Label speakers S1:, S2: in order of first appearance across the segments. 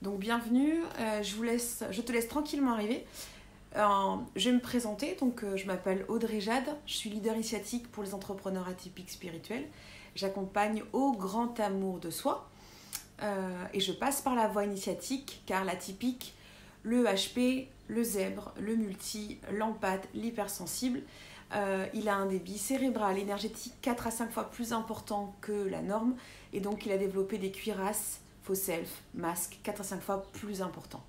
S1: Donc bienvenue, je te laisse tranquillement arriver. Je vais me présenter, je m'appelle Audrey Jade, je suis leader initiatique pour les entrepreneurs atypiques spirituels. J'accompagne au grand amour de soi et je passe par la voie initiatique car l'atypique, le HP, le zèbre, le multi, l'empathe, l'hypersensible, il a un débit cérébral énergétique 4 à 5 fois plus important que la norme et donc il a développé des cuirasses, faux self, masques 4 à 5 fois plus importants.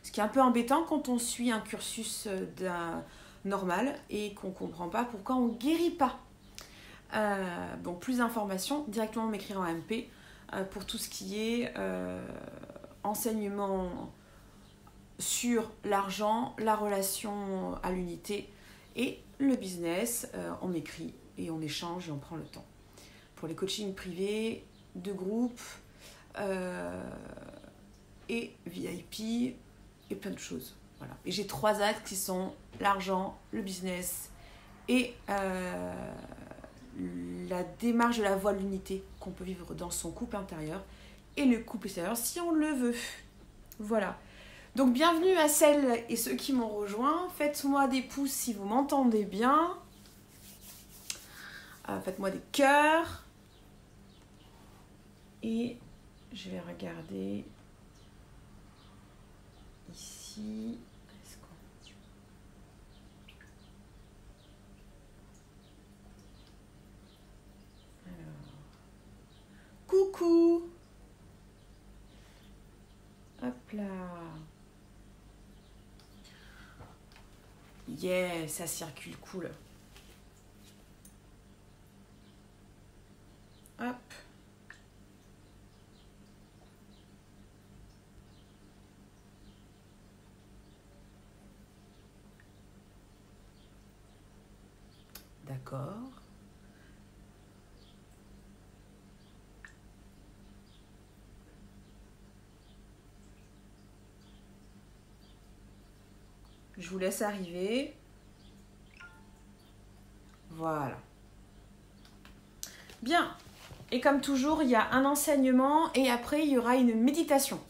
S1: Ce qui est un peu embêtant quand on suit un cursus normal et qu'on ne comprend pas pourquoi on ne guérit pas. Donc plus d'informations, directement m'écrire en MP pour tout ce qui est enseignement sur l'argent, la relation à l'unité et le business. On m'écrit et on échange et on prend le temps. Pour les coachings privés, de groupe et VIP et plein de choses. Voilà. Et j'ai 3 axes qui sont l'argent, le business et la démarche de la voie de l'unité qu'on peut vivre dans son couple intérieur et le couple extérieur si on le veut. Voilà. Donc bienvenue à celles et ceux qui m'ont rejoint. Faites-moi des pouces si vous m'entendez bien. Faites-moi des cœurs. Et je vais regarder ici. Coucou. Hop là. Yeah, ça circule cool. Hop. D'accord. Je vous laisse arriver. Voilà. Bien. Et comme toujours, il y a un enseignement et après, il y aura une méditation.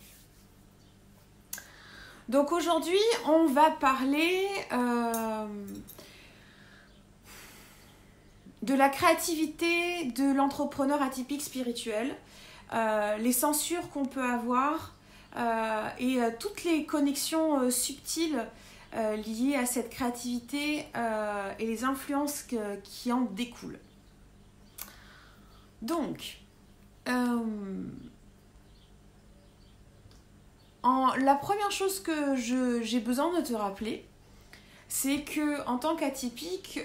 S1: Donc aujourd'hui, on va parler de la créativité de l'entrepreneur atypique spirituel, les censures qu'on peut avoir et toutes les connexions subtiles liées à cette créativité et les influences qui en découlent. Donc, la première chose que j'ai besoin de te rappeler, c'est que en tant qu'atypique,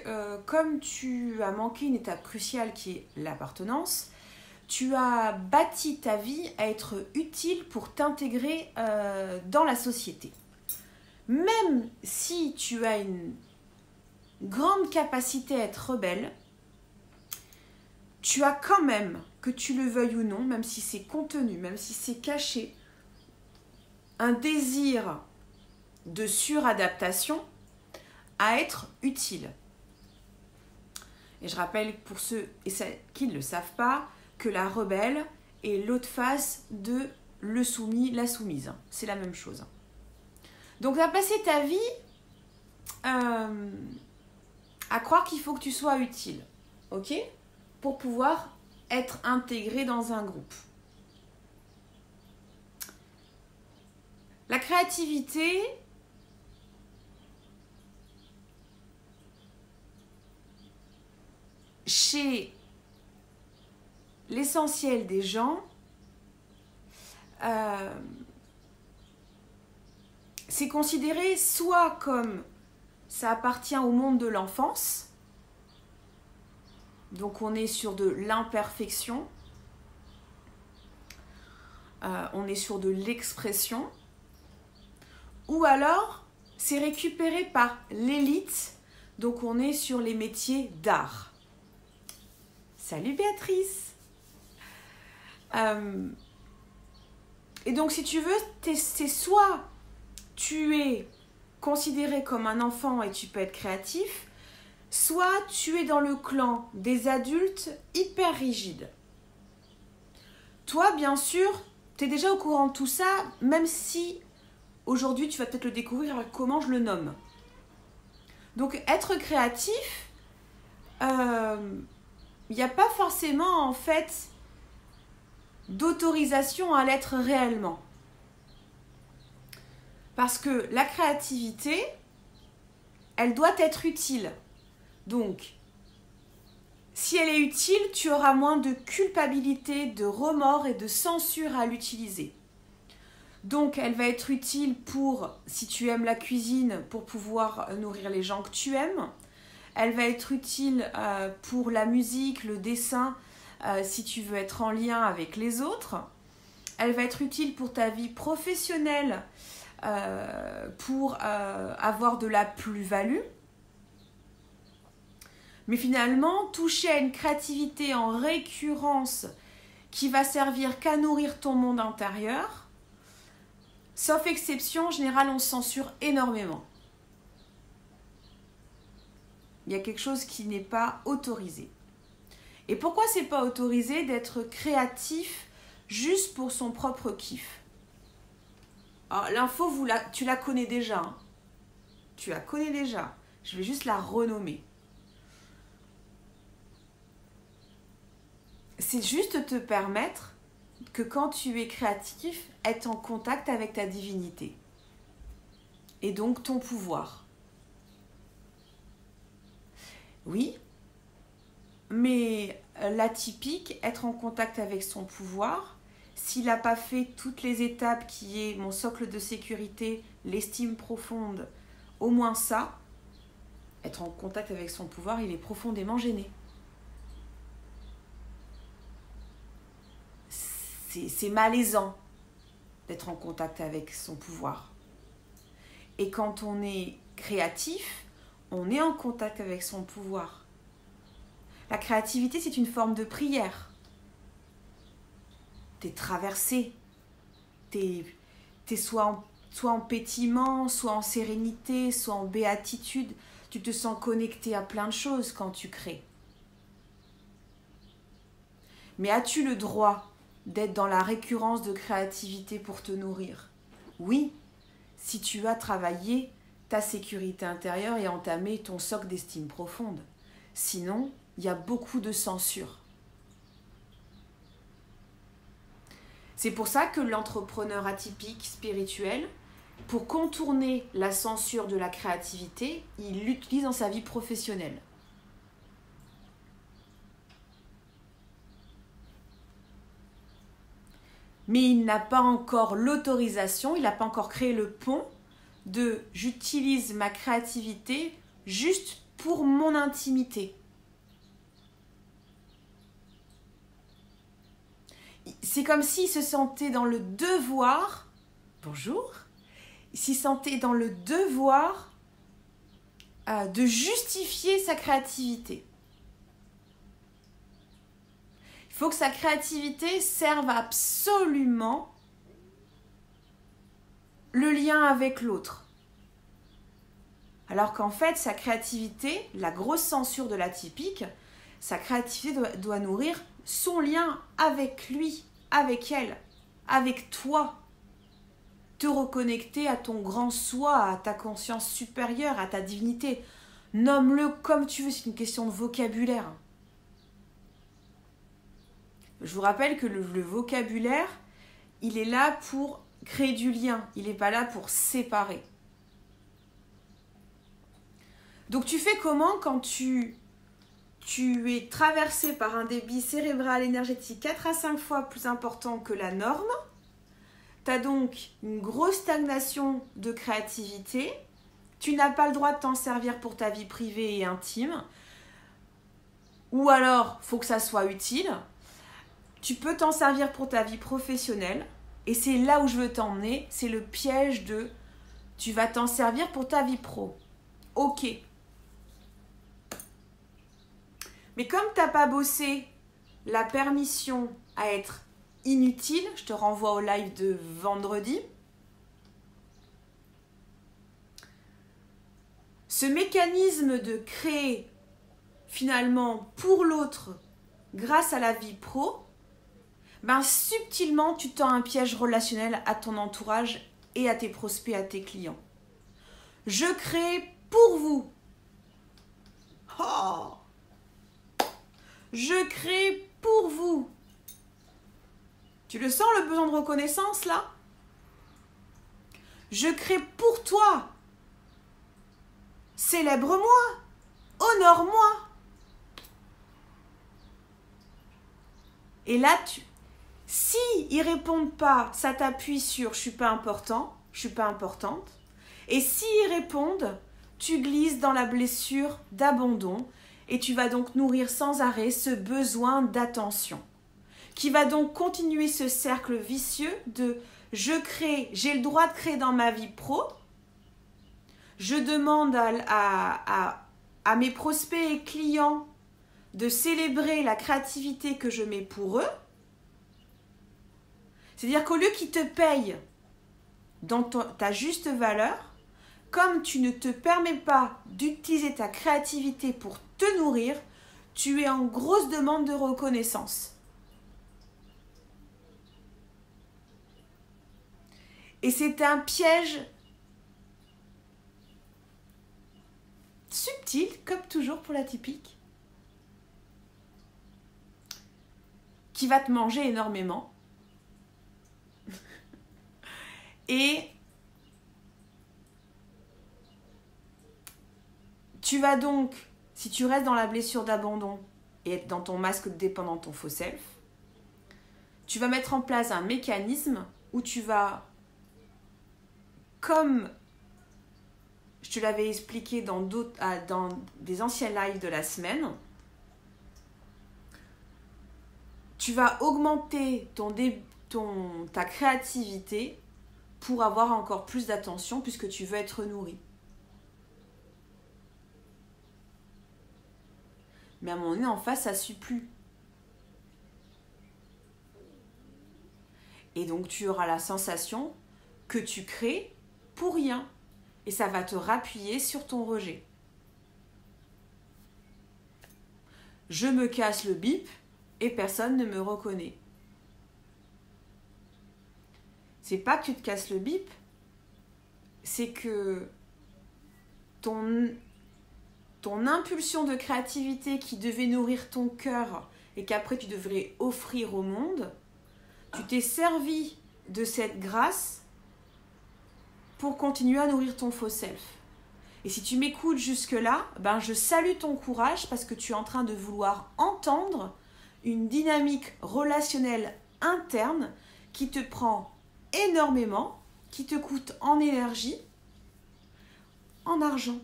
S1: comme tu as manqué une étape cruciale qui est l'appartenance, tu as bâti ta vie à être utile pour t'intégrer dans la société. Même si tu as une grande capacité à être rebelle, tu as quand même, que tu le veuilles ou non, même si c'est contenu, même si c'est caché, un désir de suradaptation à être utile. Et je rappelle pour ceux et celles qui ne le savent pas que la rebelle est l'autre face de le soumis, la soumise. C'est la même chose. Donc tu as passé ta vie à croire qu'il faut que tu sois utile, ok ? Pour pouvoir être intégré dans un groupe. La créativité, chez l'essentiel des gens, c'est considéré soit comme ça appartient au monde de l'enfance, donc on est sur de l'imperfection, on est sur de l'expression, ou alors c'est récupéré par l'élite, donc on est sur les métiers d'art. Salut Béatrice. Et donc si tu veux, c'est soit tu es considéré comme un enfant et tu peux être créatif, soit tu es dans le clan des adultes hyper rigides. Toi, bien sûr, tu es déjà au courant de tout ça, même si aujourd'hui tu vas peut-être le découvrir avec comment je le nomme. Donc être créatif, il n'y a pas forcément en fait d'autorisation à l'être réellement. Parce que la créativité, elle doit être utile. Donc, si elle est utile, tu auras moins de culpabilité, de remords et de censure à l'utiliser. Donc, elle va être utile pour, si tu aimes la cuisine, pour pouvoir nourrir les gens que tu aimes. Elle va être utile pour la musique, le dessin, si tu veux être en lien avec les autres. Elle va être utile pour ta vie professionnelle, pour avoir de la plus-value. Mais finalement, toucher à une créativité en récurrence qui va servir qu'à nourrir ton monde intérieur, sauf exception, en général, on se censure énormément. Il y a quelque chose qui n'est pas autorisé. Et pourquoi c'est pas autorisé d'être créatif juste pour son propre kiff? Alors, l'info, tu la connais déjà. Hein. Tu la connais déjà. Je vais juste la renommer. C'est juste te permettre que quand tu es créatif, être en contact avec ta divinité. Et donc ton pouvoir. Oui, mais l'atypique, être en contact avec son pouvoir, s'il n'a pas fait toutes les étapes qui est mon socle de sécurité, l'estime profonde, au moins ça, être en contact avec son pouvoir, il est profondément gêné. C'est malaisant d'être en contact avec son pouvoir. Et quand on est créatif, on est en contact avec son pouvoir. La créativité, c'est une forme de prière. T'es traversé. T'es soit en pétillement, soit en sérénité, soit en béatitude. Tu te sens connecté à plein de choses quand tu crées. Mais as-tu le droit d'être dans la récurrence de créativité pour te nourrir? Oui, si tu as travaillé ta sécurité intérieure et entamé ton socle d'estime profonde. Sinon, il y a beaucoup de censure. C'est pour ça que l'entrepreneur atypique spirituel, pour contourner la censure de la créativité, il l'utilise dans sa vie professionnelle. Mais il n'a pas encore l'autorisation, il n'a pas encore créé le pont de « j'utilise ma créativité juste pour mon intimité ». C'est comme s'il se sentait dans le devoir, bonjour, il s'y sentait dans le devoir de justifier sa créativité. Il faut que sa créativité serve absolument le lien avec l'autre. Alors qu'en fait, sa créativité, la grosse censure de l'atypique, sa créativité doit nourrir son lien avec lui, avec elle, avec toi. Te reconnecter à ton grand soi, à ta conscience supérieure, à ta divinité. Nomme-le comme tu veux, c'est une question de vocabulaire. Je vous rappelle que le vocabulaire, il est là pour créer du lien, il n'est pas là pour séparer. Donc tu fais comment quand tu es traversé par un débit cérébral énergétique 4 à 5 fois plus important que la norme? Tu as donc une grosse stagnation de créativité, tu n'as pas le droit de t'en servir pour ta vie privée et intime, ou alors, il faut que ça soit utile. Tu peux t'en servir pour ta vie professionnelle, et c'est là où je veux t'emmener, c'est le piège de tu vas t'en servir pour ta vie pro. Ok. Mais comme tu n'as pas bossé la permission à être inutile, je te renvoie au live de vendredi. Ce mécanisme de créer finalement pour l'autre grâce à la vie pro ben subtilement, tu tends un piège relationnel à ton entourage et à tes prospects, à tes clients. Je crée pour vous. Oh, je crée pour vous. Tu le sens, le besoin de reconnaissance, là? Je crée pour toi. Célèbre-moi. Honore-moi. Et là, si ils répondent pas, ça t'appuie sur « je suis pas important »,« je suis pas importante ». Et s'ils répondent, tu glisses dans la blessure d'abandon et tu vas donc nourrir sans arrêt ce besoin d'attention qui va donc continuer ce cercle vicieux de « je crée, j'ai le droit de créer dans ma vie pro ». Je demande à mes prospects et clients de célébrer la créativité que je mets pour eux. C'est-à-dire qu'au lieu qu'ils te payent dans ta juste valeur, comme tu ne te permets pas d'utiliser ta créativité pour te nourrir, tu es en grosse demande de reconnaissance. Et c'est un piège subtil, comme toujours pour l'atypique, qui va te manger énormément. Et tu vas donc, si tu restes dans la blessure d'abandon et être dans ton masque de dépendant, ton faux self, tu vas mettre en place un mécanisme où tu vas, comme je te l'avais expliqué dans des anciens lives de la semaine, tu vas augmenter ta créativité pour avoir encore plus d'attention puisque tu veux être nourri. Mais à un moment donné, en face, ça ne suit plus. Et donc, tu auras la sensation que tu crées pour rien. Et ça va te rappuyer sur ton rejet. Je me casse le bip et personne ne me reconnaît. C'est pas que tu te casses le bip, c'est que ton impulsion de créativité qui devait nourrir ton cœur et qu'après tu devrais offrir au monde, tu t'es servi de cette grâce pour continuer à nourrir ton faux self. Et si tu m'écoutes jusque-là, ben je salue ton courage parce que tu es en train de vouloir entendre une dynamique relationnelle interne qui te prend énormément, qui te coûte en énergie, en argent.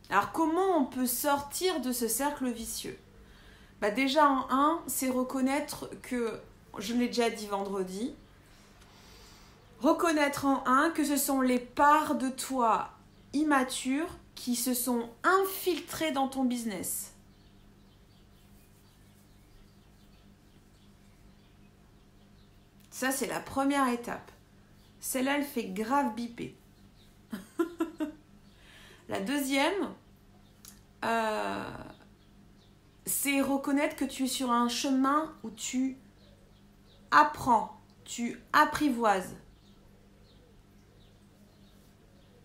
S1: Alors comment on peut sortir de ce cercle vicieux? Bah déjà en un, c'est reconnaître que, je l'ai déjà dit vendredi, reconnaître en un que ce sont les parts de toi immatures qui se sont infiltrées dans ton business. Ça, c'est la première étape. Celle-là, elle fait grave biper. La deuxième, c'est reconnaître que tu es sur un chemin où tu apprends, tu apprivoises.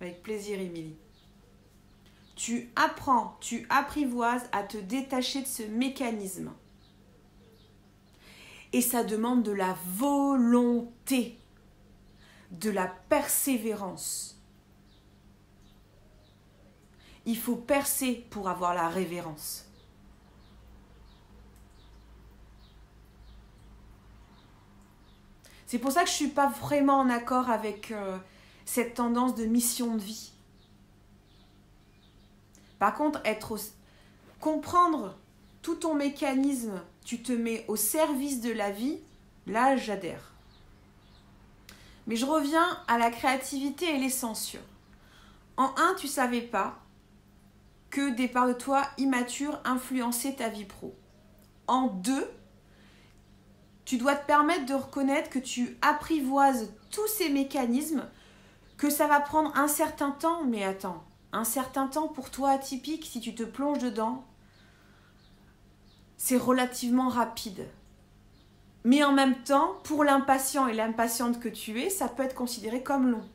S1: Avec plaisir, Émilie. Tu apprends, tu apprivoises à te détacher de ce mécanisme. Et ça demande de la volonté, de la persévérance. Il faut percer pour avoir la révérence. C'est pour ça que je ne suis pas vraiment en accord avec cette tendance de mission de vie. Par contre, comprendre tout ton mécanisme, tu te mets au service de la vie, là j'adhère. Mais je reviens à la créativité et les censures. En un, tu ne savais pas que des parts de toi immatures influençaient ta vie pro. En deux, tu dois te permettre de reconnaître que tu apprivoises tous ces mécanismes, que ça va prendre un certain temps, mais attends, un certain temps pour toi atypique, si tu te plonges dedans, c'est relativement rapide. Mais en même temps, pour l'impatient et l'impatiente que tu es, ça peut être considéré comme long.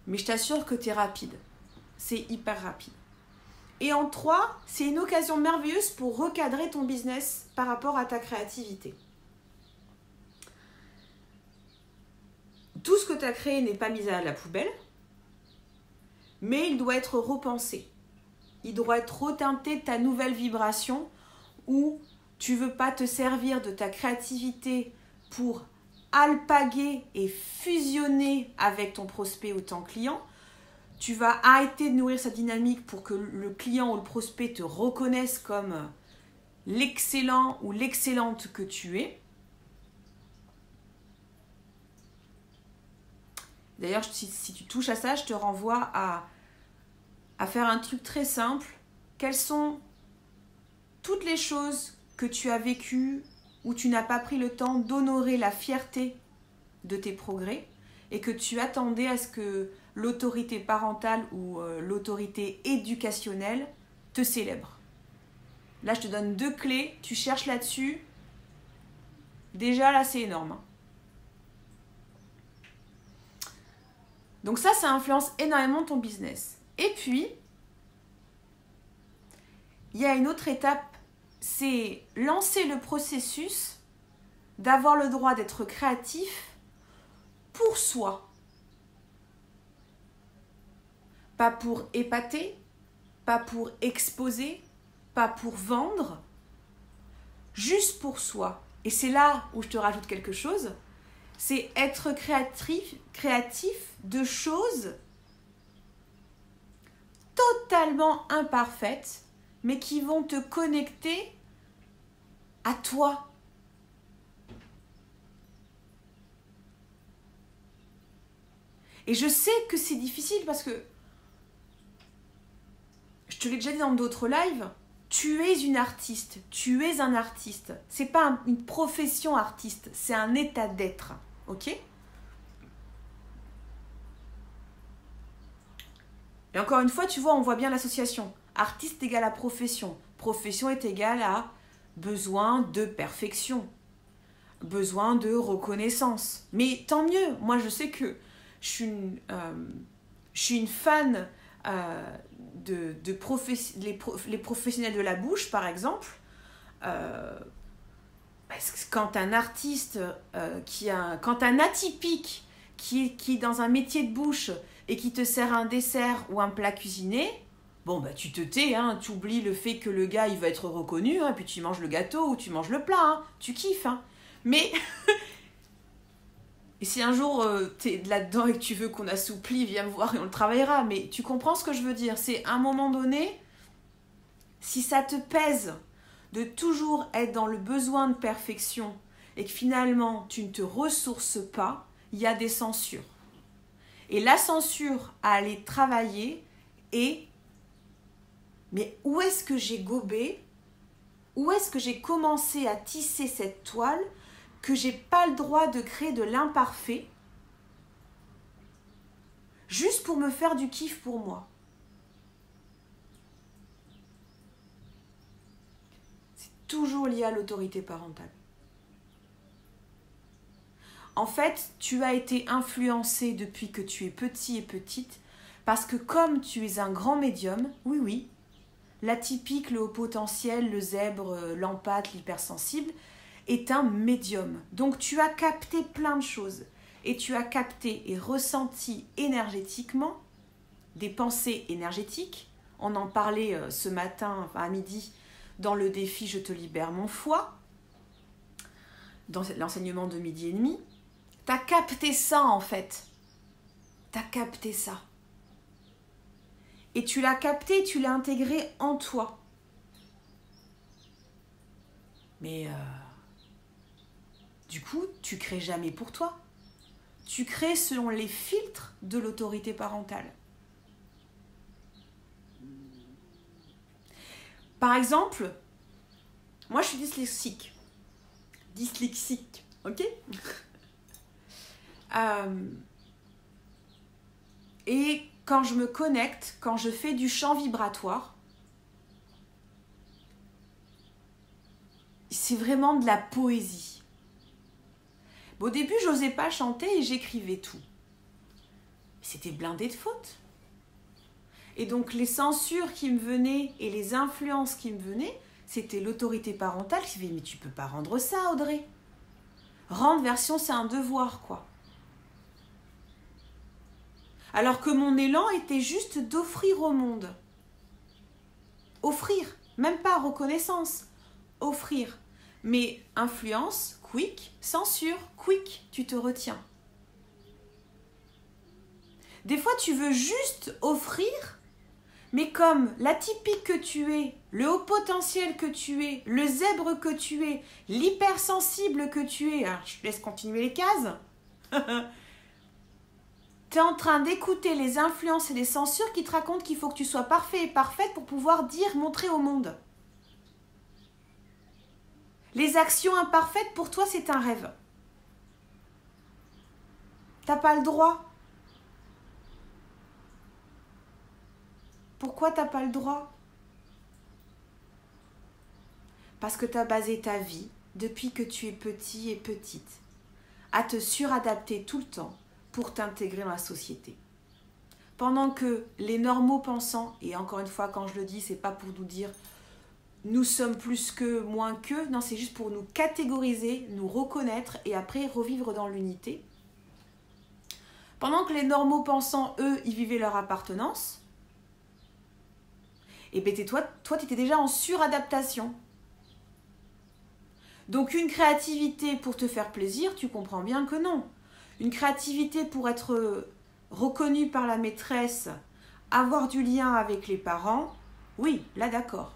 S1: Mais je t'assure que tu es rapide. C'est hyper rapide. Et en 3, c'est une occasion merveilleuse pour recadrer ton business par rapport à ta créativité. Tout ce que tu as créé n'est pas mis à la poubelle, mais il doit être repensé. Il doit être reteinté de ta nouvelle vibration où tu ne veux pas te servir de ta créativité pour alpaguer et fusionner avec ton prospect ou ton client. Tu vas arrêter de nourrir sa dynamique pour que le client ou le prospect te reconnaisse comme l'excellent ou l'excellente que tu es. D'ailleurs, si tu touches à ça, je te renvoie à faire un truc très simple. Quelles sont toutes les choses que tu as vécues où tu n'as pas pris le temps d'honorer la fierté de tes progrès et que tu attendais à ce que l'autorité parentale ou l'autorité éducationnelle te célèbre. Là, je te donne 2 clés, tu cherches là-dessus. Déjà, là, c'est énorme. Donc ça influence énormément ton business. Et puis, il y a une autre étape, c'est lancer le processus d'avoir le droit d'être créatif pour soi. Pas pour épater, pas pour exposer, pas pour vendre, juste pour soi. Et c'est là où je te rajoute quelque chose, c'est être créatif de choses totalement imparfaites, mais qui vont te connecter à toi. Et je sais que c'est difficile parce que, je te l'ai déjà dit dans d'autres lives, tu es une artiste, tu es un artiste. C'est pas une profession artiste, c'est un état d'être, ok ? Et encore une fois, tu vois, on voit bien l'association. Artiste égale à profession. Profession est égale à besoin de perfection, besoin de reconnaissance. Mais tant mieux, moi je sais que je suis une fan les professionnels de la bouche, par exemple. Parce que quand un artiste, quand un atypique qui est dans un métier de bouche et qui te sert un dessert ou un plat cuisiné, bon, bah, tu te tais, hein, tu oublies le fait que le gars, il va être reconnu, hein, puis tu manges le gâteau ou tu manges le plat, hein, tu kiffes. Hein. Mais et si un jour t'es là-dedans et que tu veux qu'on assouplit, viens me voir et on le travaillera. Mais tu comprends ce que je veux dire. C'est à un moment donné, si ça te pèse de toujours être dans le besoin de perfection et que finalement tu ne te ressources pas, il y a des censures. Et la censure à aller travailler est mais où est-ce que j'ai gobé? Où est-ce que j'ai commencé à tisser cette toile que j'ai pas le droit de créer de l'imparfait juste pour me faire du kiff pour moi? C'est toujours lié à l'autorité parentale. En fait, tu as été influencé depuis que tu es petit et petite parce que comme tu es un grand médium, oui, l'atypique, le haut potentiel, le zèbre, l'empathe, l'hypersensible est un médium. Donc tu as capté plein de choses et tu as capté et ressenti énergétiquement des pensées énergétiques. On en parlait ce matin, à midi, dans le défi « Je te libère mon foie », dans l'enseignement de midi et demi. Tu as capté ça en fait. Tu as capté ça. Et tu l'as capté, tu l'as intégré en toi. Mais du coup, tu crées jamais pour toi. Tu crées selon les filtres de l'autorité parentale. Par exemple, moi je suis dyslexique. Dyslexique, ok ? Et quand je me connecte, quand je fais du chant vibratoire, c'est vraiment de la poésie. Bon, au début, j'osais pas chanter et j'écrivais tout. C'était blindé de fautes. Et donc, les censures qui me venaient et les influences qui me venaient, c'était l'autorité parentale qui disait « Mais tu peux pas rendre ça, Audrey. Rendre version, c'est un devoir, quoi. » Alors que mon élan était juste d'offrir au monde. Offrir, même pas reconnaissance. Offrir. Mais influence, quick, censure, quick, tu te retiens. Des fois, tu veux juste offrir, mais comme l'atypique que tu es, le haut potentiel que tu es, le zèbre que tu es, l'hypersensible que tu es, alors je te laisse continuer les cases, tu es en train d'écouter les influences et les censures qui te racontent qu'il faut que tu sois parfait et parfaite pour pouvoir dire, montrer au monde. Les actions imparfaites, pour toi, c'est un rêve. T'as pas le droit. Pourquoi t'as pas le droit? Parce que tu as basé ta vie, depuis que tu es petit et petite, à te suradapter tout le temps pour t'intégrer dans la société. Pendant que les normaux pensants, et encore une fois, quand je le dis, c'est pas pour nous dire nous sommes plus que, moins que, non, c'est juste pour nous catégoriser, nous reconnaître et après revivre dans l'unité. Pendant que les normaux pensants, eux, ils vivaient leur appartenance, et bien toi, tu étais déjà en suradaptation. Donc une créativité pour te faire plaisir, tu comprends bien que non. Une créativité pour être reconnue par la maîtresse, avoir du lien avec les parents, oui, là d'accord.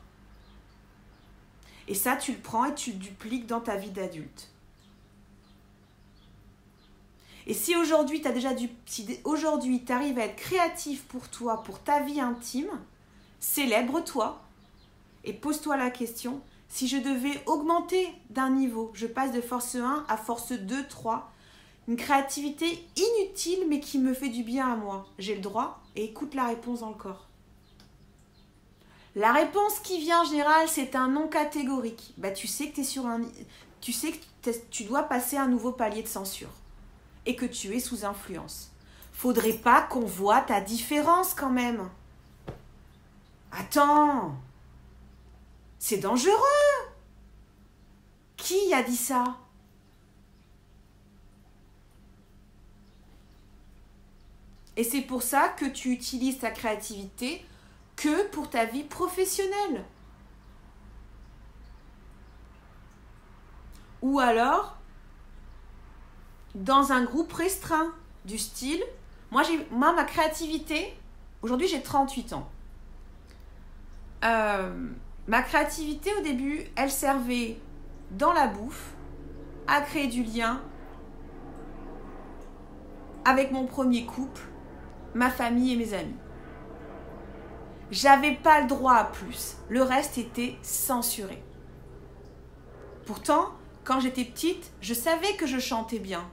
S1: Et ça, tu le prends et tu le dupliques dans ta vie d'adulte. Et si aujourd'hui, aujourd'hui, tu arrives à être créatif pour toi, pour ta vie intime, célèbre-toi et pose-toi la question, si je devais augmenter d'un niveau, je passe de force 1 à force 2, 3, une créativité inutile mais qui me fait du bien à moi, j'ai le droit? Et écoute la réponse dans le corps. La réponse qui vient en général, c'est un non catégorique. Bah, tu sais que t'es sur un, tu sais que tu dois passer un nouveau palier de censure et que tu es sous influence. Faudrait pas qu'on voit ta différence quand même. Attends, c'est dangereux. Qui a dit ça? Et c'est pour ça que tu utilises ta créativité que pour ta vie professionnelle. Ou alors, dans un groupe restreint, du style, moi ma créativité, aujourd'hui j'ai 38 ans. Ma créativité au début, elle servait dans la bouffe à créer du lien avec mon premier couple, ma famille et mes amis. J'avais pas le droit à plus. Le reste était censuré. Pourtant, quand j'étais petite, je savais que je chantais bien.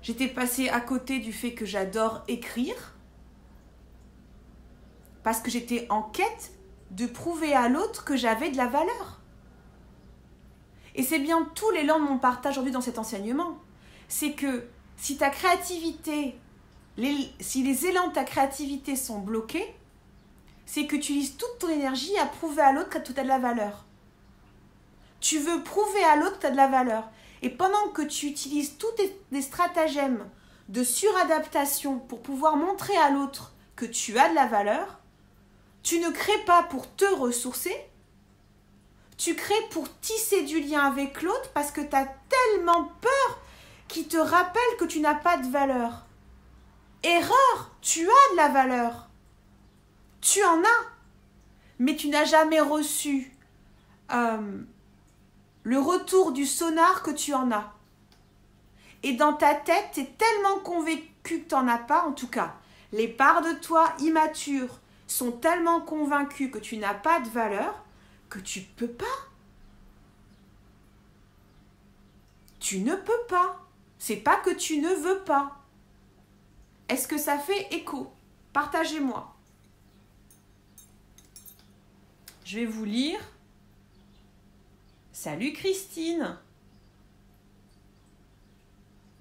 S1: J'étais passée à côté du fait que j'adore écrire parce que j'étais en quête de prouver à l'autre que j'avais de la valeur. Et c'est bien tout l'élan de mon partage aujourd'hui dans cet enseignement. C'est que si ta créativité, si les élans de ta créativité sont bloqués, c'est que tu utilises toute ton énergie à prouver à l'autre que tu as de la valeur. Tu veux prouver à l'autre que tu as de la valeur. Et pendant que tu utilises tous des stratagèmes de suradaptation pour pouvoir montrer à l'autre que tu as de la valeur, tu ne crées pas pour te ressourcer, tu crées pour tisser du lien avec l'autre parce que tu as tellement peur qu'il te rappelle que tu n'as pas de valeur. Erreur, tu as de la valeur. Tu en as, mais tu n'as jamais reçu le retour du sonar que tu en as. Et dans ta tête, tu es tellement convaincu que tu n'en as pas, en tout cas, les parts de toi immatures sont tellement convaincues que tu n'as pas de valeur que tu ne peux pas. Tu ne peux pas. C'est pas que tu ne veux pas. Est-ce que ça fait écho? Partagez-moi. Je vais vous lire Salut Christine.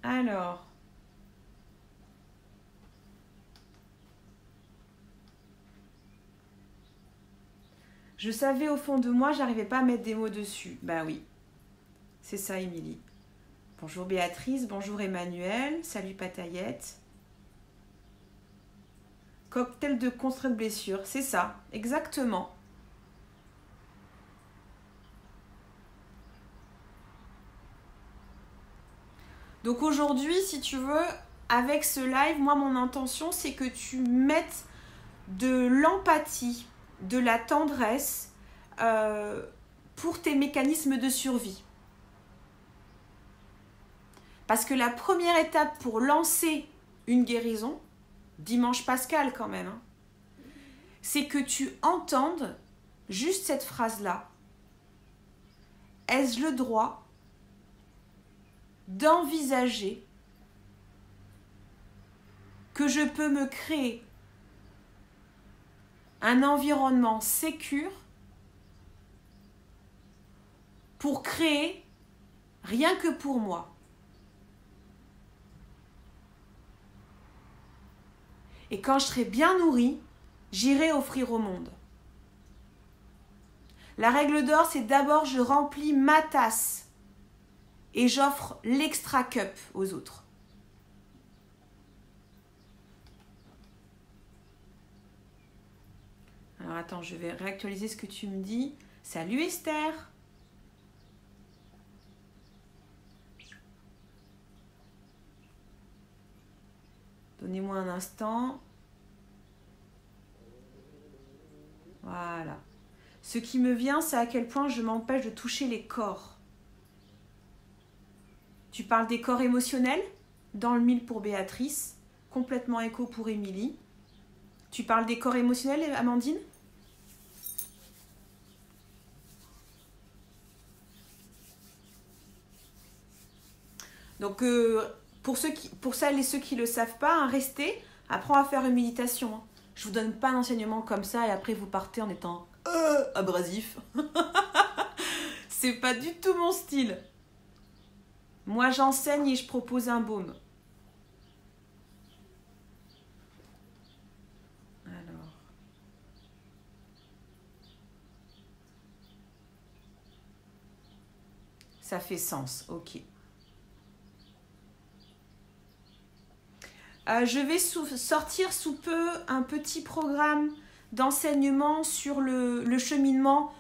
S1: Alors. Je savais au fond de moi, j'arrivais pas à mettre des mots dessus. Bah oui. C'est ça, Émilie. Bonjour Béatrice, bonjour Emmanuel. Salut Patayette. Cocktail de construire de blessure. C'est ça, exactement. Donc aujourd'hui, si tu veux, avec ce live, moi, mon intention, c'est que tu mettes de l'empathie, de la tendresse pour tes mécanismes de survie. Parce que la première étape pour lancer une guérison, dimanche pascal quand même, hein, c'est que tu entendes juste cette phrase-là. Ai-je le droit d'envisager que je peux me créer un environnement sécure pour créer rien que pour moi. Et quand je serai bien nourrie, j'irai offrir au monde. La règle d'or, c'est d'abord je remplis ma tasse et j'offre l'extra cup aux autres. Alors attends, je vais réactualiser ce que tu me dis. Salut Esther. Donnez-moi un instant. Voilà. Ce qui me vient, c'est à quel point je m'empêche de toucher les corps. Tu parles des corps émotionnels? Dans le mille pour Béatrice. Complètement écho pour Émilie. Tu parles des corps émotionnels, Amandine? Donc, pour celles et ceux qui ne le savent pas, hein, restez, apprends à faire une méditation. Hein. Je ne vous donne pas d'enseignement comme ça et après vous partez en étant abrasif. C'est pas du tout mon style. Moi, j'enseigne et je propose un baume. Alors. Ça fait sens, ok. Je vais sortir sous peu un petit programme d'enseignement sur le cheminement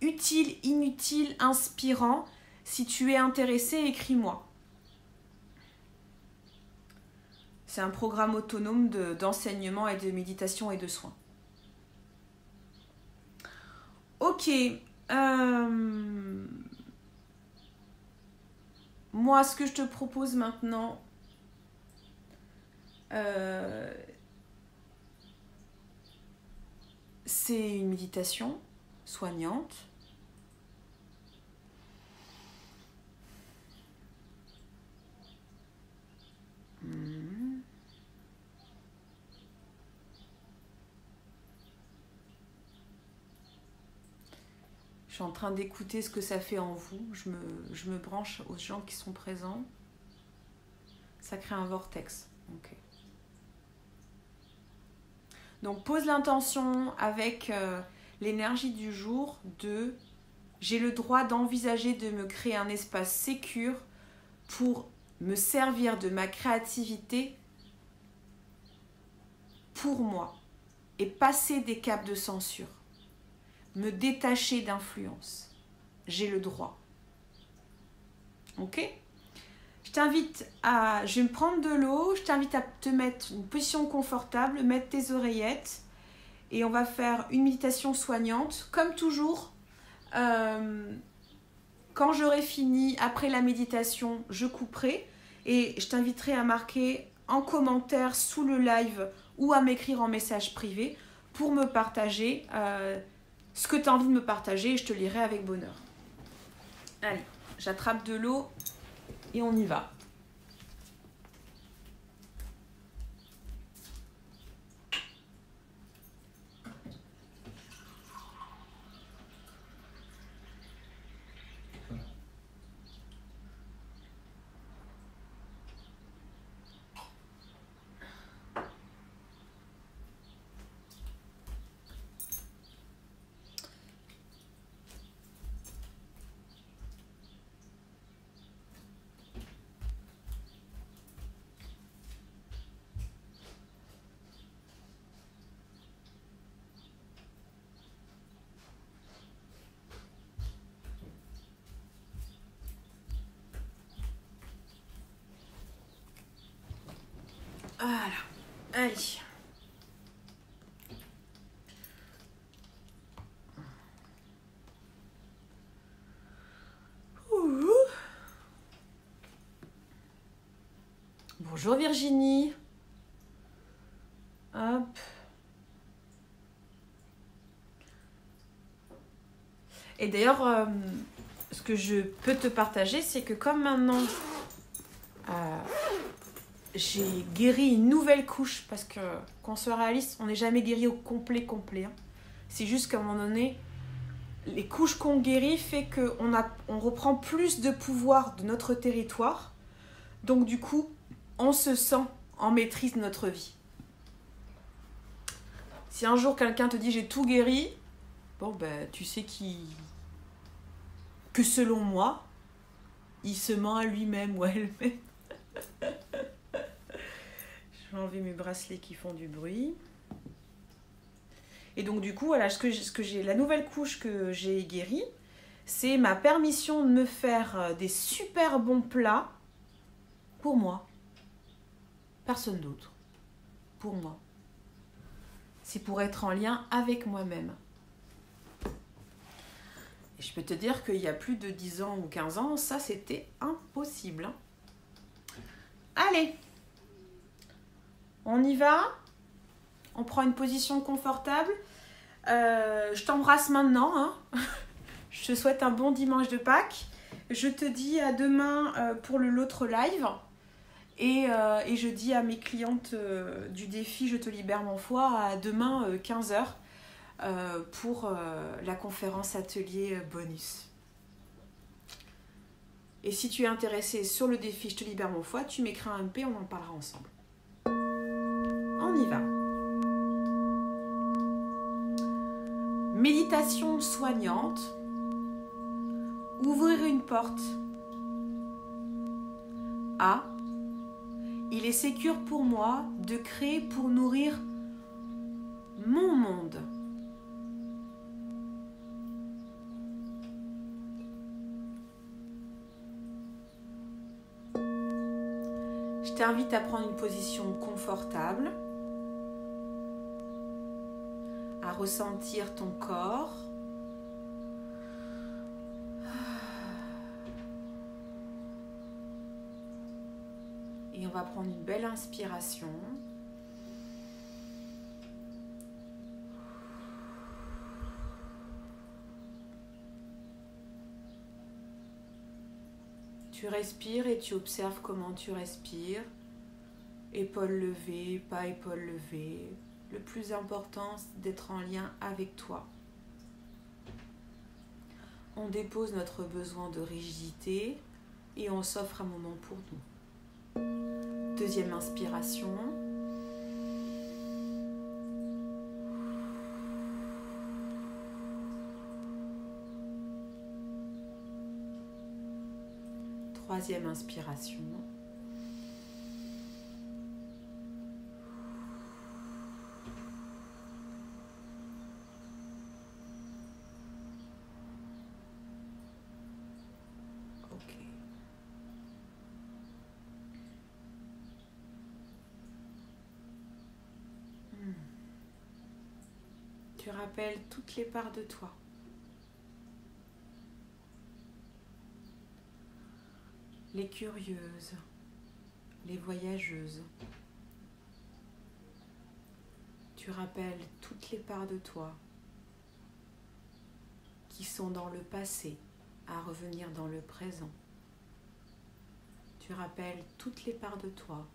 S1: utile, inutile, inspirant. Si tu es intéressé, écris-moi. C'est un programme autonome d'enseignement et de méditation et de soins. Ok. Moi, ce que je te propose maintenant... c'est une méditation soignante. Je suis en train d'écouter ce que ça fait en vous. Je me branche aux gens qui sont présents. Ça crée un vortex. Okay. Donc pose l'intention avec l'énergie du jour de j'ai le droit d'envisager de me créer un espace sécure pour me servir de ma créativité pour moi et passer des caps de censure, me détacher d'influence. J'ai le droit. Ok ? Je t'invite à... Je vais me prendre de l'eau. Je t'invite à te mettre une position confortable, mettre tes oreillettes. Et on va faire une méditation soignante. Comme toujours, quand j'aurai fini, après la méditation, je couperai. Et je t'inviterai à marquer en commentaire sous le live ou à m'écrire en message privé pour me partager ce que tu as envie de me partager. Et je te lirai avec bonheur. Allez, j'attrape de l'eau. Et on y va. Voilà. Allez. Ouh. Bonjour Virginie. Hop. Et d'ailleurs, ce que je peux te partager, c'est que comme maintenant, j'ai guéri une nouvelle couche, parce que qu'on se réalise, on n'est jamais guéri au complet. Hein. C'est juste qu'à un moment donné, les couches qu'on guérit fait qu'on reprend plus de pouvoir de notre territoire. Donc du coup, on se sent en maîtrise de notre vie. Si un jour quelqu'un te dit j'ai tout guéri, bon ben tu sais que selon moi, il se ment à lui-même ou à elle-même. Je vais enlever mes bracelets qui font du bruit. Et donc du coup, voilà, la nouvelle couche que j'ai guérie, c'est ma permission de me faire des super bons plats pour moi. Personne d'autre. Pour moi. C'est pour être en lien avec moi-même. Et je peux te dire qu'il y a plus de 10 ans ou 15 ans, ça c'était impossible. Hein. Allez, on y va. On prend une position confortable. Je t'embrasse maintenant. Hein. Je te souhaite un bon dimanche de Pâques. Je te dis à demain pour l'autre live. Et je dis à mes clientes du défi Je te libère mon foie à demain 15h pour la conférence atelier bonus. Et si tu es intéressé sur le défi Je te libère mon foie, tu m'écris un MP, on en parlera ensemble. On y va. Méditation soignante. Ouvrir une porte. A. Il est sécure pour moi de créer pour nourrir mon monde. Je t'invite à prendre une position confortable, à ressentir ton corps. Et on va prendre une belle inspiration. Tu respires et tu observes comment tu respires. Épaules levées, pas épaules levées. Le plus important, c'est d'être en lien avec toi. On dépose notre besoin de rigidité et on s'offre un moment pour nous. Deuxième inspiration. Troisième inspiration. Ok. Tu rappelles toutes les parts de toi. Les curieuses, les voyageuses. Tu rappelles toutes les parts de toi qui sont dans le passé à revenir dans le présent. Tu rappelles toutes les parts de toi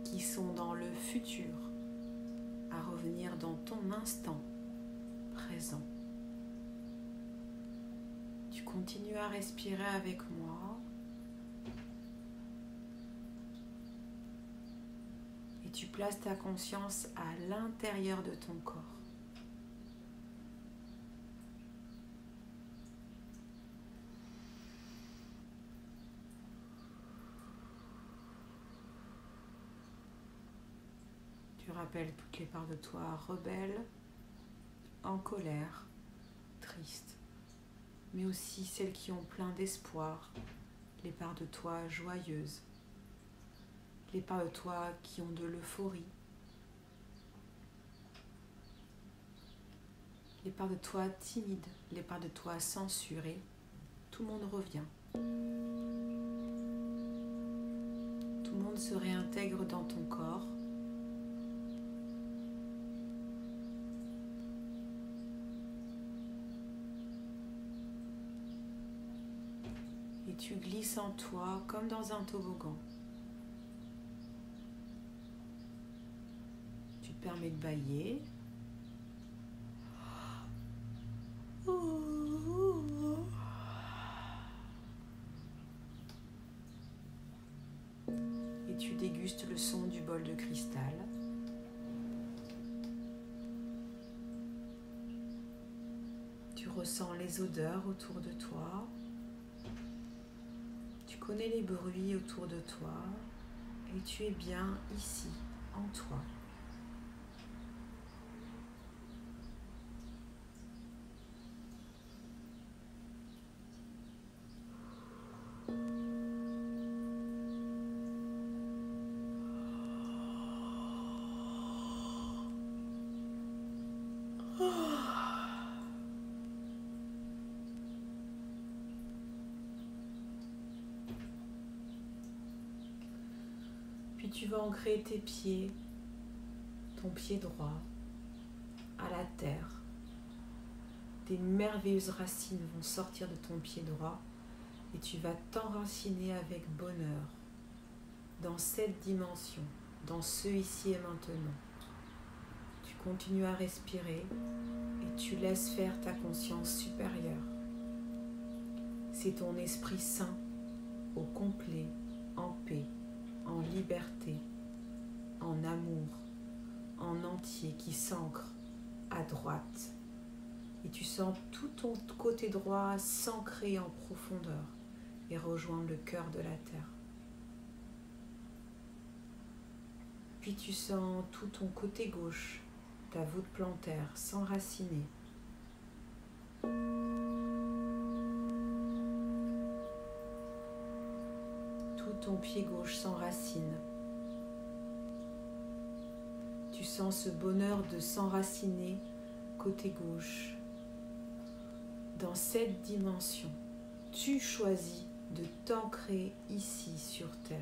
S1: qui sont dans le futur à revenir dans ton instant présent. Tu continues à respirer avec moi et tu places ta conscience à l'intérieur de ton corps. Tu rappelles toutes les parts de toi rebelles, en colère, tristes, mais aussi celles qui ont plein d'espoir, les parts de toi joyeuses, les parts de toi qui ont de l'euphorie, les parts de toi timides, les parts de toi censurées, tout le monde revient. Tout le monde se réintègre dans ton corps. Et tu glisses en toi comme dans un toboggan. Tu te permets de bâiller. Et tu dégustes le son du bol de cristal. Tu ressens les odeurs autour de toi. Tu connais les bruits autour de toi. Et tu es bien ici, en toi. Puis tu vas ancrer tes pieds, ton pied droit, à la terre. Des merveilleuses racines vont sortir de ton pied droit et tu vas t'enraciner avec bonheur dans cette dimension, dans ce ici et maintenant. Tu continues à respirer et tu laisses faire ta conscience supérieure. C'est ton esprit saint, au complet, en paix, en liberté, en amour, en entier qui s'ancre à droite. Et tu sens tout ton côté droit s'ancrer en profondeur et rejoindre le cœur de la terre. Puis tu sens tout ton côté gauche, ta voûte plantaire s'enraciner. Ton pied gauche s'enracine. Tu sens ce bonheur de s'enraciner côté gauche. Dans cette dimension, tu choisis de t'ancrer ici sur Terre.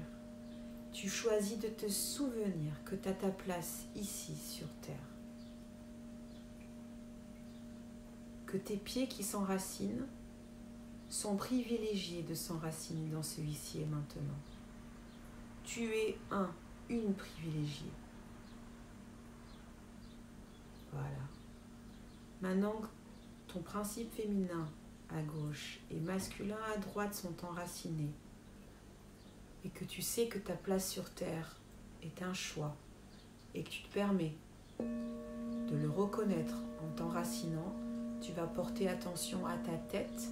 S1: Tu choisis de te souvenir que tu as ta place ici sur Terre. Que tes pieds qui s'enracinent sont privilégiés de s'enraciner dans ce ici et maintenant. Tu es une privilégiée. Voilà. Maintenant, ton principe féminin à gauche et masculin à droite sont enracinés et que tu sais que ta place sur Terre est un choix et que tu te permets de le reconnaître en t'enracinant, tu vas porter attention à ta tête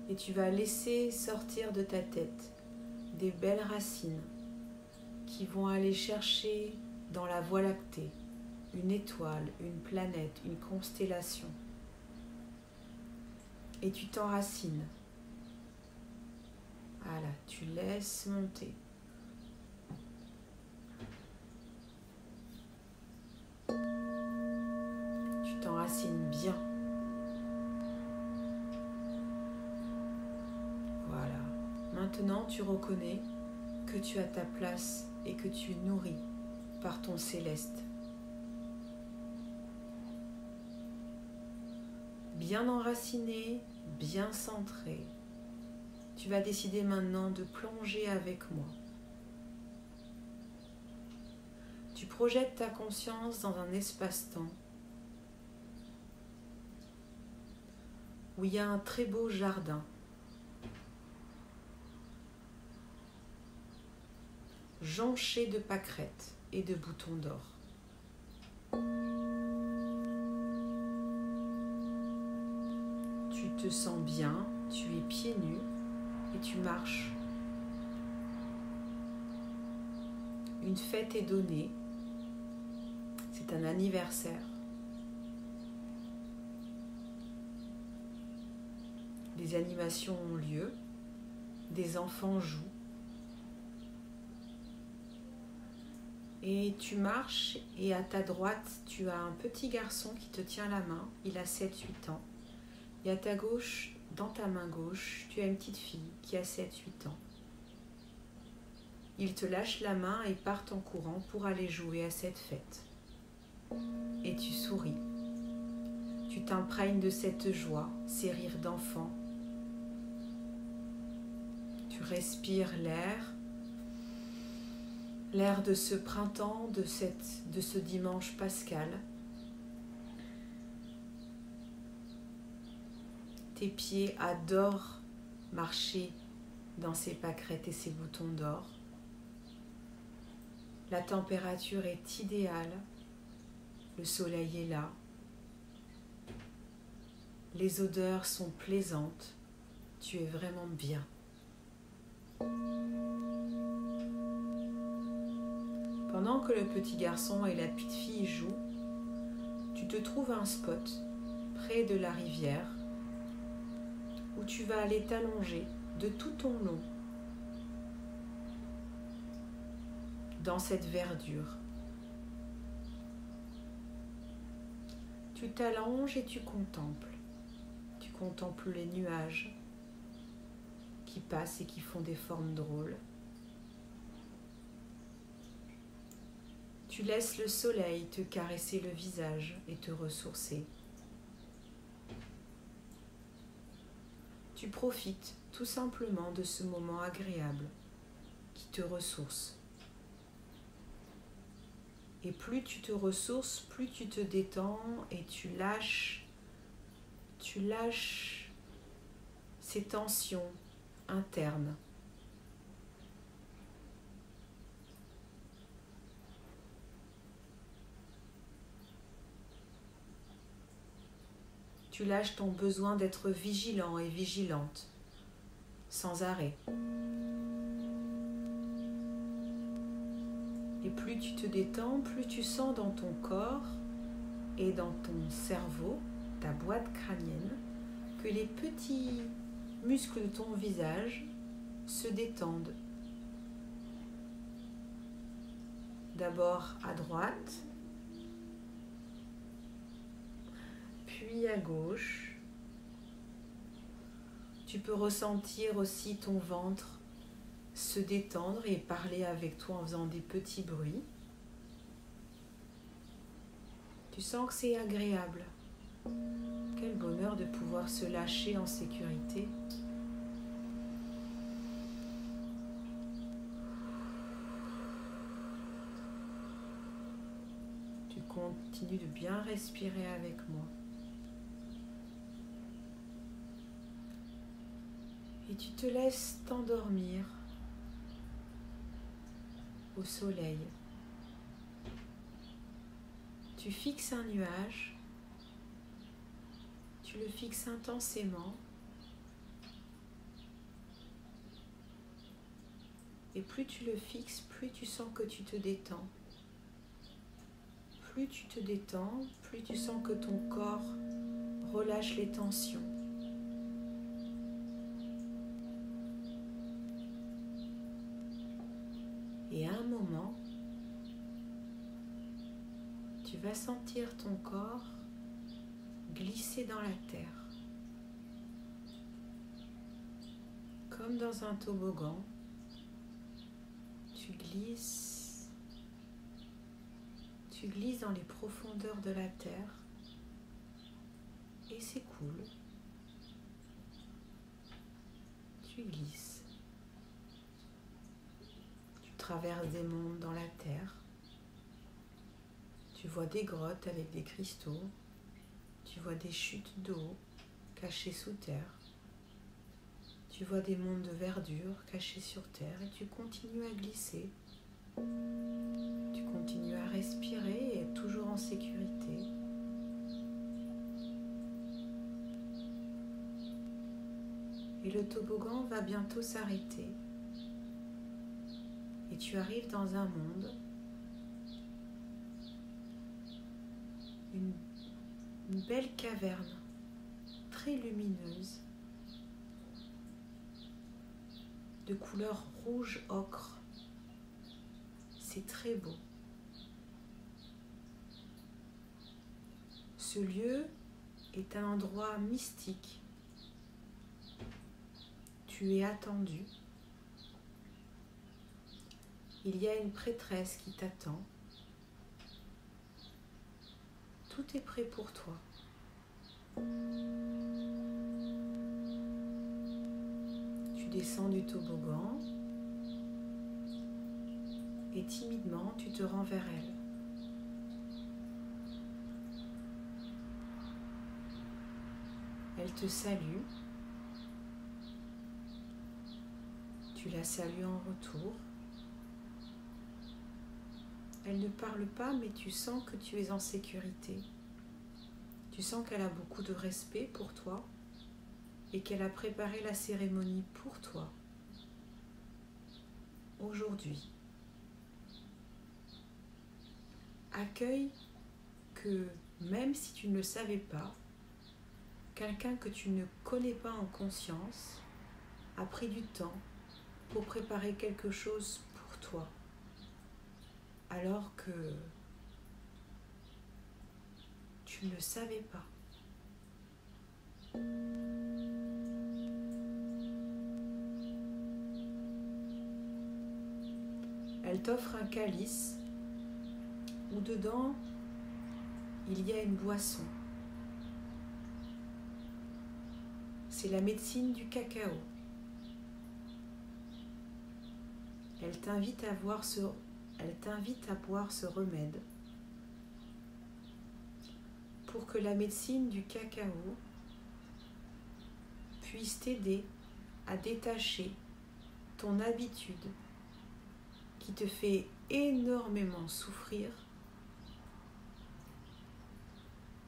S1: et tu vas laisser sortir de ta tête des belles racines qui vont aller chercher dans la Voie lactée une étoile, une planète, une constellation. Et tu t'enracines. Voilà, tu laisses monter. Tu t'enracines bien. Voilà. Maintenant, tu reconnais que tu as ta place et que tu es nourri par ton céleste. Bien enraciné, bien centré. Tu vas décider maintenant de plonger avec moi. Tu projettes ta conscience dans un espace-temps où il y a un très beau jardin. Jonché de pâquerettes et de boutons d'or. Tu te sens bien, tu es pieds nus et tu marches. Une fête est donnée, c'est un anniversaire. Des animations ont lieu, des enfants jouent. Et tu marches et à ta droite, tu as un petit garçon qui te tient la main. Il a 7-8 ans. Et à ta gauche, dans ta main gauche, tu as une petite fille qui a 7-8 ans. Ils te lâchent la main et partent en courant pour aller jouer à cette fête. Et tu souris. Tu t'imprègnes de cette joie, ces rires d'enfant. Tu respires l'air de ce printemps, de ce dimanche pascal. Tes pieds adorent marcher dans ces pâquerettes et ces boutons d'or. La température est idéale. Le soleil est là. Les odeurs sont plaisantes. Tu es vraiment bien. Pendant que le petit garçon et la petite fille jouent, tu te trouves un spot près de la rivière où tu vas aller t'allonger de tout ton long dans cette verdure. Tu t'allonges et tu contemples. Tu contemples les nuages qui passent et qui font des formes drôles. Tu laisses le soleil te caresser le visage et te ressourcer. Tu profites tout simplement de ce moment agréable qui te ressource. Et plus tu te ressources, plus tu te détends et tu lâches ces tensions internes. Tu lâches ton besoin d'être vigilant et vigilante, sans arrêt. Et plus tu te détends, plus tu sens dans ton corps et dans ton cerveau, ta boîte crânienne, que les petits muscles de ton visage se détendent. D'abord à droite, puis à gauche. Tu peux ressentir aussi ton ventre se détendre et parler avec toi en faisant des petits bruits. Tu sens que c'est agréable. Quel bonheur de pouvoir se lâcher en sécurité. Tu continues de bien respirer avec moi. Et tu te laisses t'endormir au soleil. Tu fixes un nuage, tu le fixes intensément et plus tu le fixes, plus tu sens que tu te détends. Plus tu te détends, plus tu sens que ton corps relâche les tensions. Et à un moment, tu vas sentir ton corps glisser dans la terre. Comme dans un toboggan, tu glisses dans les profondeurs de la terre et c'est cool. Tu glisses. Tu traverses des mondes dans la terre. Tu vois des grottes avec des cristaux. Tu vois des chutes d'eau cachées sous terre. Tu vois des mondes de verdure cachés sur terre et tu continues à glisser. Tu continues à respirer et être toujours en sécurité. Et le toboggan va bientôt s'arrêter. Et tu arrives dans un monde, une belle caverne très lumineuse, de couleur rouge ocre. C'est très beau. Ce lieu est un endroit mystique. Tu es attendu. Il y a une prêtresse qui t'attend. Tout est prêt pour toi. Tu descends du toboggan et timidement tu te rends vers elle. Elle te salue. Tu la salues en retour. Elle ne parle pas, mais tu sens que tu es en sécurité. Tu sens qu'elle a beaucoup de respect pour toi et qu'elle a préparé la cérémonie pour toi. Aujourd'hui, accueille que même si tu ne le savais pas, quelqu'un que tu ne connais pas en conscience a pris du temps pour préparer quelque chose pour toi. Alors que tu ne le savais pas. Elle t'offre un calice où dedans il y a une boisson. C'est la médecine du cacao. Elle t'invite à boire ce remède pour que la médecine du cacao puisse t'aider à détacher ton habitude qui te fait énormément souffrir,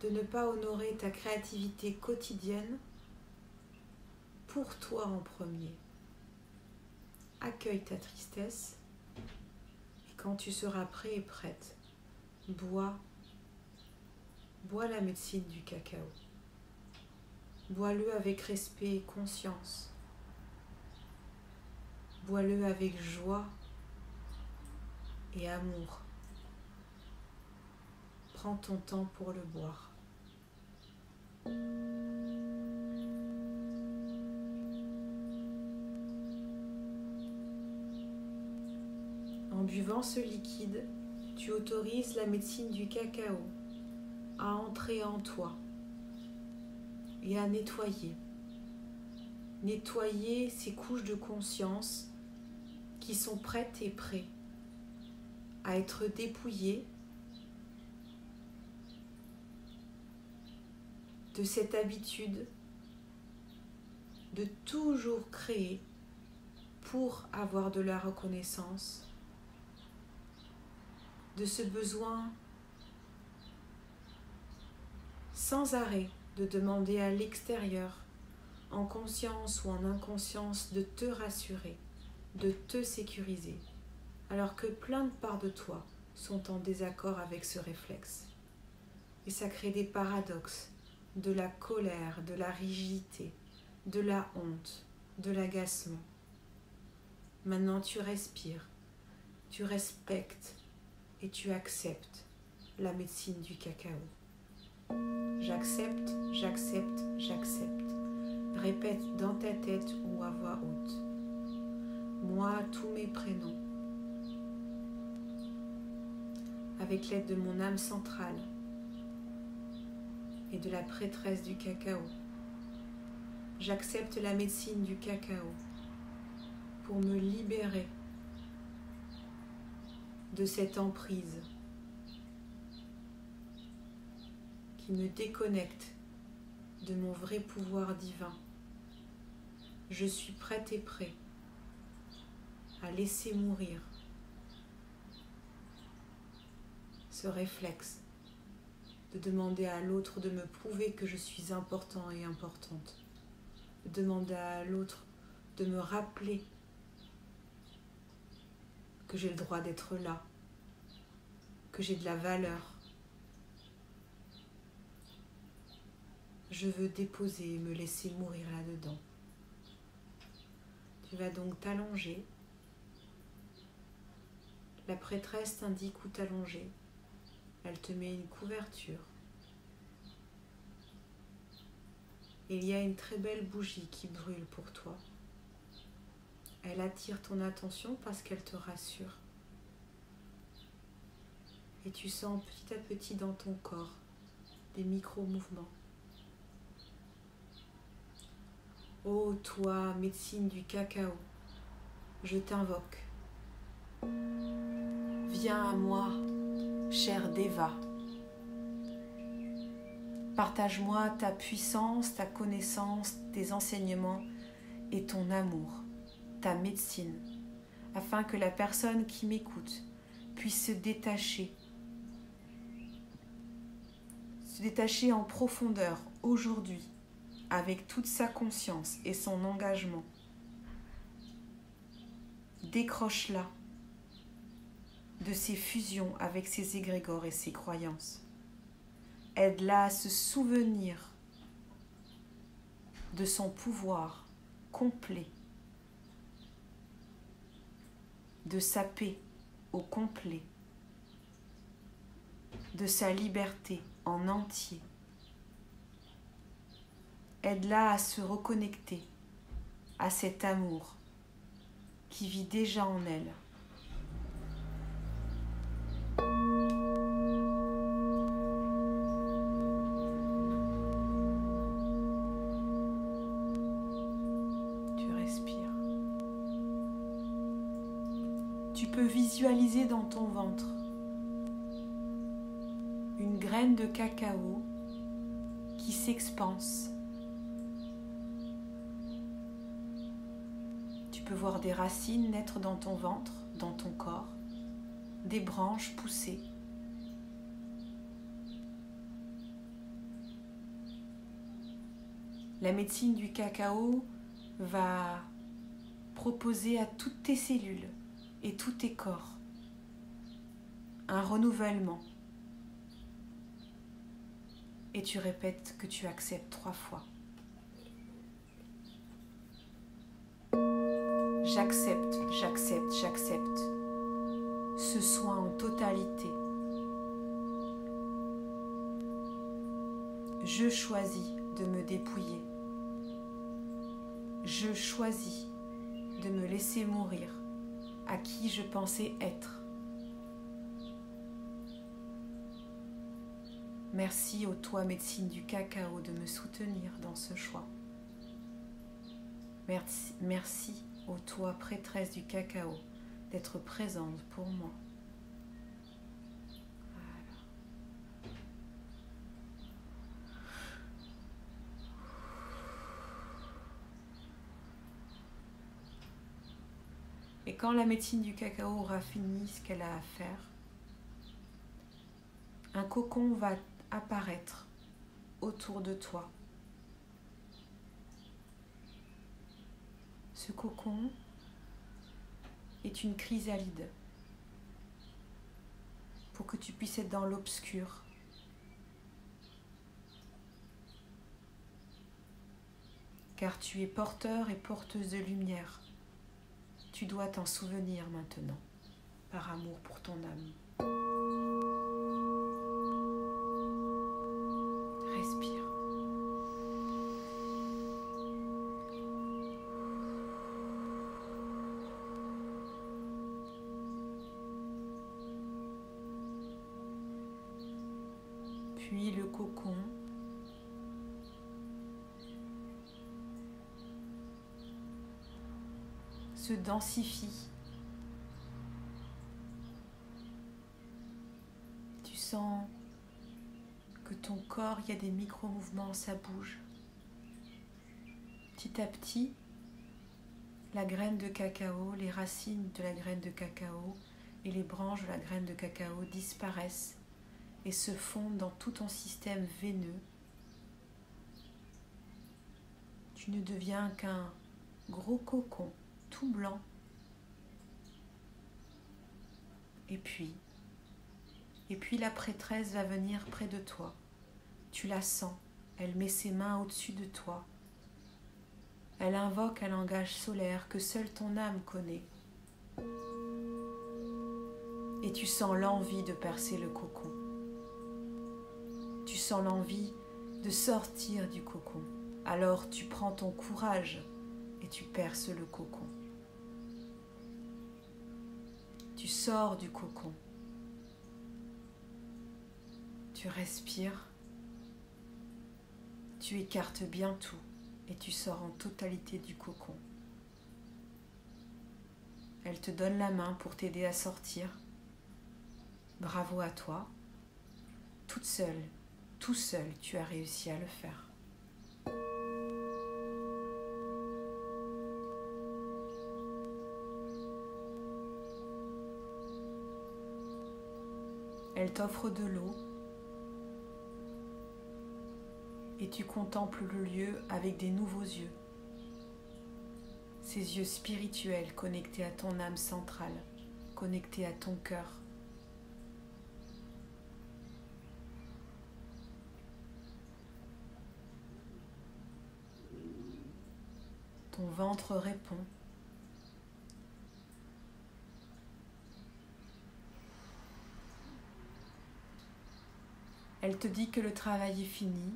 S1: de ne pas honorer ta créativité quotidienne pour toi en premier. Accueille ta tristesse et quand tu seras prêt et prête, bois la médecine du cacao. Bois-le avec respect et conscience. Bois-le avec joie et amour. Prends ton temps pour le boire. En buvant ce liquide, tu autorises la médecine du cacao à entrer en toi et à nettoyer ces couches de conscience qui sont prêtes et prêts à être dépouillées de cette habitude de toujours créer pour avoir de la reconnaissance, de ce besoin sans arrêt de demander à l'extérieur, en conscience ou en inconscience, de te rassurer, de te sécuriser, alors que plein de parts de toi sont en désaccord avec ce réflexe. Et ça crée des paradoxes, de la colère, de la rigidité, de la honte, de l'agacement. Maintenant tu respires, tu respectes et tu acceptes la médecine du cacao. J'accepte, j'accepte, j'accepte. Répète dans ta tête ou à voix haute. Moi, tous mes prénoms. Avec l'aide de mon âme centrale et de la prêtresse du cacao, j'accepte la médecine du cacao pour me libérer de cette emprise qui me déconnecte de mon vrai pouvoir divin. Je suis prête et prêt à laisser mourir ce réflexe de demander à l'autre de me prouver que je suis important et importante, de demander à l'autre de me rappeler que j'ai le droit d'être là, que j'ai de la valeur. Je veux déposer et me laisser mourir là-dedans. Tu vas donc t'allonger. La prêtresse t'indique où t'allonger. Elle te met une couverture. Et il y a une très belle bougie qui brûle pour toi. Elle attire ton attention parce qu'elle te rassure. Et tu sens petit à petit dans ton corps des micro-mouvements. Ô toi, médecine du cacao, je t'invoque. Viens à moi, chère Deva. Partage-moi ta puissance, ta connaissance, tes enseignements et ton amour, ta médecine, afin que la personne qui m'écoute puisse se détacher en profondeur aujourd'hui, avec toute sa conscience et son engagement. Décroche-la de ses fusions avec ses égrégores et ses croyances. Aide-la à se souvenir de son pouvoir complet, de sa paix au complet, de sa liberté en entier. Aide-la à se reconnecter à cet amour qui vit déjà en elle. Tu respires. Tu peux visualiser dans ton ventre une graine de cacao qui s'expanse. Tu peux voir des racines naître dans ton ventre, dans ton corps, des branches pousser. La médecine du cacao va proposer à toutes tes cellules et tous tes corps un renouvellement. Et tu répètes que tu acceptes 3 fois. J'accepte, j'accepte, j'accepte ce soin en totalité. Je choisis de me dépouiller. Je choisis de me laisser mourir à qui je pensais être. Merci au toi médecine du cacao de me soutenir dans ce choix. Merci au toi prêtresse du cacao d'être présente pour moi. Voilà. Et quand la médecine du cacao aura fini ce qu'elle a à faire, un cocon va apparaître autour de toi. Ce cocon est une chrysalide pour que tu puisses être dans l'obscur. Car tu es porteur et porteuse de lumière. Tu dois t'en souvenir maintenant, par amour pour ton âme. Respire. Puis le cocon se densifie. Tu sens que ton corps, il y a des micro-mouvements, ça bouge. Petit à petit, la graine de cacao, les racines de la graine de cacao et les branches de la graine de cacao disparaissent et se fondent dans tout ton système veineux. Tu ne deviens qu'un gros cocon tout blanc. Et puis la prêtresse va venir près de toi. Tu la sens, elle met ses mains au-dessus de toi. Elle invoque un langage solaire que seule ton âme connaît. Et tu sens l'envie de percer le cocon. Tu sens l'envie de sortir du cocon Alors tu prends ton courage et tu perces le cocon. Tu sors du cocon. Tu respires. Tu écartes bien tout et tu sors en totalité du cocon. Elle te donne la main pour t'aider à sortir. Bravo à toi. Toute seule, tout seul, tu as réussi à le faire. Elle t'offre de l'eau et tu contemples le lieu avec des nouveaux yeux. Ces yeux spirituels connectés à ton âme centrale, connectés à ton cœur. Ton ventre répond. Elle te dit que le travail est fini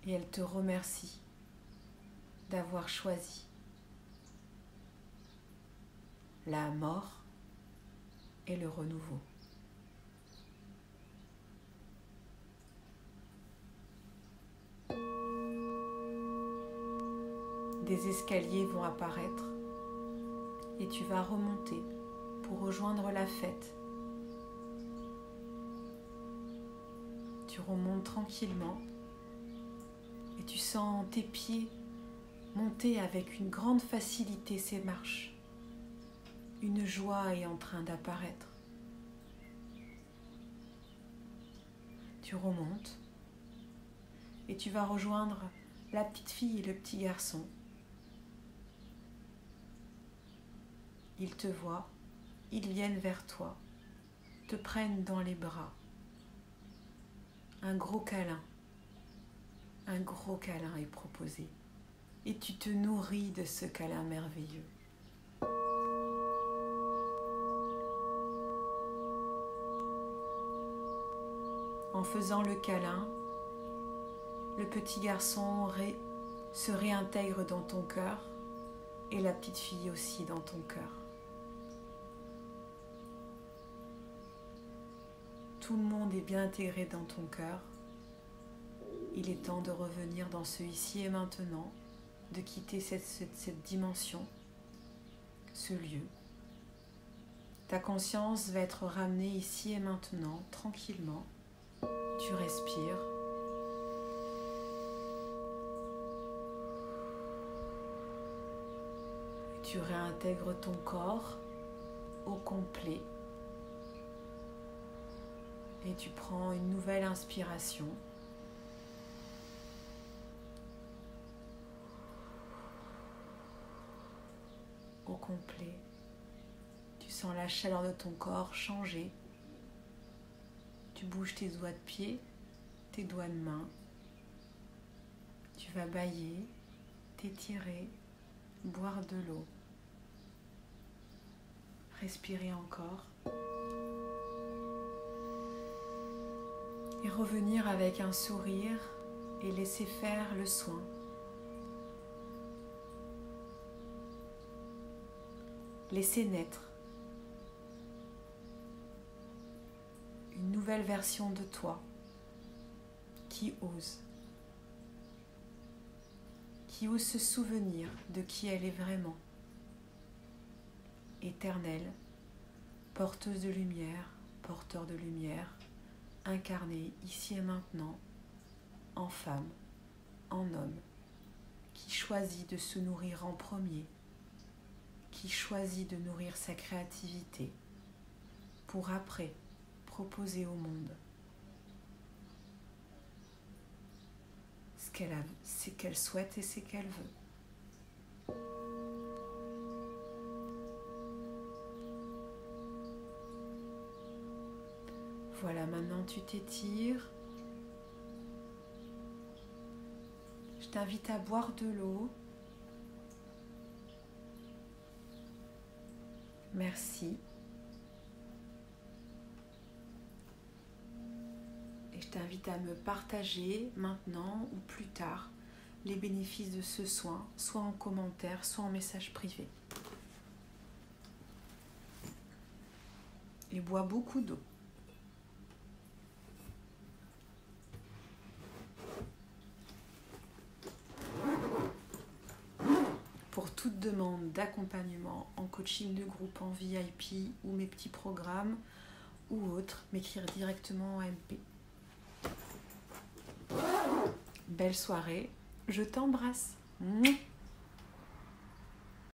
S1: et elle te remercie d'avoir choisi la mort et le renouveau. Des escaliers vont apparaître et tu vas remonter pour rejoindre la fête. Tu remontes tranquillement et tu sens tes pieds monter avec une grande facilité ces marches. Une joie est en train d'apparaître. Tu remontes et tu vas rejoindre la petite fille et le petit garçon. Ils te voient, ils viennent vers toi, te prennent dans les bras. Un gros câlin est proposé et tu te nourris de ce câlin merveilleux. En faisant le câlin, le petit garçon se réintègre dans ton cœur et la petite fille aussi dans ton cœur. Tout le monde est bien intégré dans ton cœur. Il est temps de revenir dans ce ici et maintenant, de quitter cette dimension, ce lieu. Ta conscience va être ramenée ici et maintenant, tranquillement. Tu respires. Tu réintègres ton corps au complet. Et tu prends une nouvelle inspiration. Au complet. Tu sens la chaleur de ton corps changer. Tu bouges tes doigts de pied, tes doigts de main. Tu vas bâiller, t'étirer, boire de l'eau. Respirer encore. Et revenir avec un sourire et laisser faire le soin. Laisser naître une nouvelle version de toi qui ose se souvenir de qui elle est vraiment. Éternelle, porteuse de lumière, porteur de lumière, incarné ici et maintenant, en femme, en homme, qui choisit de se nourrir en premier, qui choisit de nourrir sa créativité pour après proposer au monde ce qu'elle souhaite et ce qu'elle veut. Voilà, maintenant tu t'étires. Je t'invite à boire de l'eau. Merci. Et je t'invite à me partager maintenant ou plus tard les bénéfices de ce soin, soit en commentaire, soit en message privé. Et bois beaucoup d'eau. Pour toute demande d'accompagnement en coaching de groupe en VIP ou mes petits programmes ou autres, m'écrire directement en MP. Belle soirée, je t'embrasse.